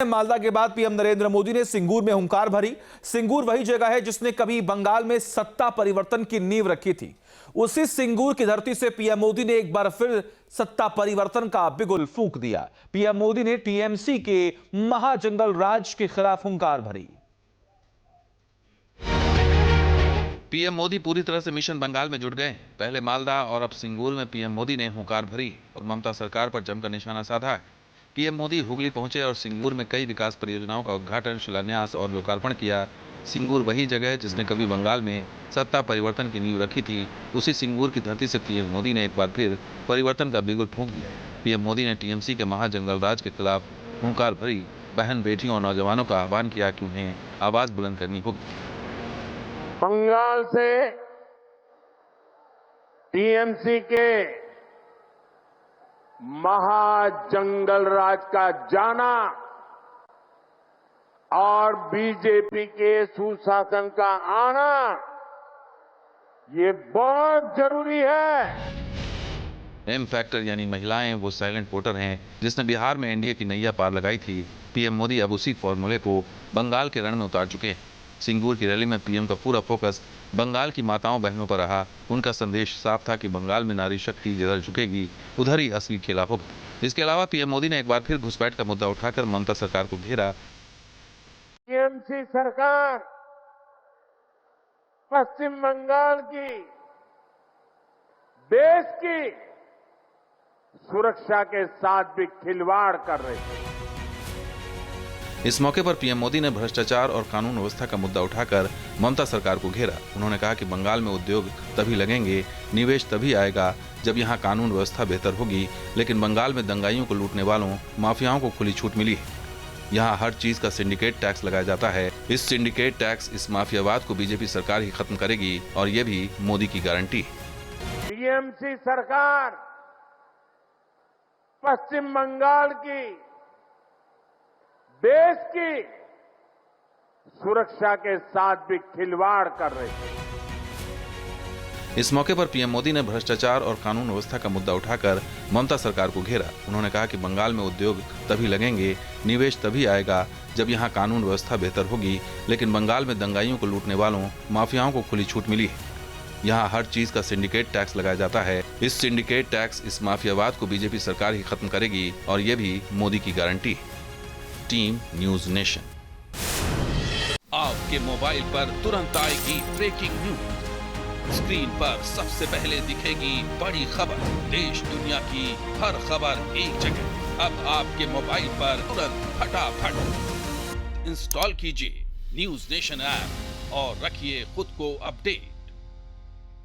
मालदा के बाद पीएम नरेंद्र मोदी ने सिंगूर में हुंकार भरी। सिंगूर वही जगह है जिसने कभी बंगाल में सत्ता परिवर्तन की नींव रखी थी। उसी सिंगूर की धरती से पीएम मोदी ने एक बार फिर सत्ता परिवर्तन का बिगुल फूंक दिया। पीएम मोदी ने टीएमसी के महाजंगल राज के खिलाफ हुंकार भरी। पीएम मोदी पूरी तरह से मिशन बंगाल में जुट गए। पहले मालदा और अब सिंगूर में पीएम मोदी ने हुंकार भरी और ममता सरकार पर जमकर निशाना साधा है। पीएम मोदी हुगली पहुंचे और सिंगूर में कई विकास परियोजनाओं का उद्घाटन, शिलान्यास और लोकार्पण किया। सिंगूर वही जगह है जिसने कभी बंगाल में सत्ता परिवर्तन की नींव रखी थी। उसी सिंगूर की धरती से पीएम मोदी ने एक बार फिर परिवर्तन का बिगुल फूंक दिया। पीएम मोदी ने टीएमसी के महाजंगल राज के खिलाफ हुंकार भरी, बहन बेटियों और नौजवानों का आह्वान किया कि उन्हें आवाज बुलंद करनी होगी। बंगाल से टीएमसी के महाजंगल राज का जाना और बीजेपी के सुशासन का आना, ये बहुत जरूरी है। एम फैक्टर यानी महिलाएं वो साइलेंट वोटर हैं जिसने बिहार में एनडीए की नैया पार लगाई थी। पीएम मोदी अब उसी फॉर्मूले को बंगाल के रण में उतार चुके हैं। सिंगूर की रैली में पीएम का पूरा फोकस बंगाल की माताओं बहनों पर रहा। उनका संदेश साफ था कि बंगाल में नारी शक्ति जिधर झुकेगी उधर ही असली खेला होगा। इसके अलावा पीएम मोदी ने एक बार फिर घुसपैठ का मुद्दा उठाकर ममता सरकार को घेरा। टीएमसी सरकार पश्चिम बंगाल की, देश की सुरक्षा के साथ भी खिलवाड़ कर रही है। इस मौके पर पीएम मोदी ने भ्रष्टाचार और कानून व्यवस्था का मुद्दा उठाकर ममता सरकार को घेरा। उन्होंने कहा कि बंगाल में उद्योग तभी लगेंगे, निवेश तभी आएगा जब यहाँ कानून व्यवस्था बेहतर होगी। लेकिन बंगाल में दंगाइयों को लूटने वालों, माफियाओं को खुली छूट मिली है। यहाँ हर चीज का सिंडिकेट टैक्स लगाया जाता है। इस सिंडिकेट टैक्स, इस माफियावाद को बीजेपी सरकार ही खत्म करेगी और ये भी मोदी की गारंटी है। टीएमसी सरकार पश्चिम बंगाल की, देश की सुरक्षा के साथ भी खिलवाड़ कर रही है। इस मौके पर पीएम मोदी ने भ्रष्टाचार और कानून व्यवस्था का मुद्दा उठाकर ममता सरकार को घेरा। उन्होंने कहा कि बंगाल में उद्योग तभी लगेंगे, निवेश तभी आएगा जब यहाँ कानून व्यवस्था बेहतर होगी। लेकिन बंगाल में दंगाइयों को लूटने वालों, माफियाओं को खुली छूट मिली है। यहाँ हर चीज का सिंडिकेट टैक्स लगाया जाता है। इस सिंडिकेट टैक्स, इस माफियावाद को बीजेपी सरकार ही खत्म करेगी और ये भी मोदी की गारंटी है। Team news nation. आपके मोबाइल पर तुरंत आएगी ब्रेकिंग न्यूज। स्क्रीन पर सबसे पहले दिखेगी बड़ी खबर। देश दुनिया की हर खबर एक जगह। अब आपके मोबाइल पर तुरंत फटाफट इंस्टॉल कीजिए न्यूज नेशन ऐप और रखिए खुद को अपडेट।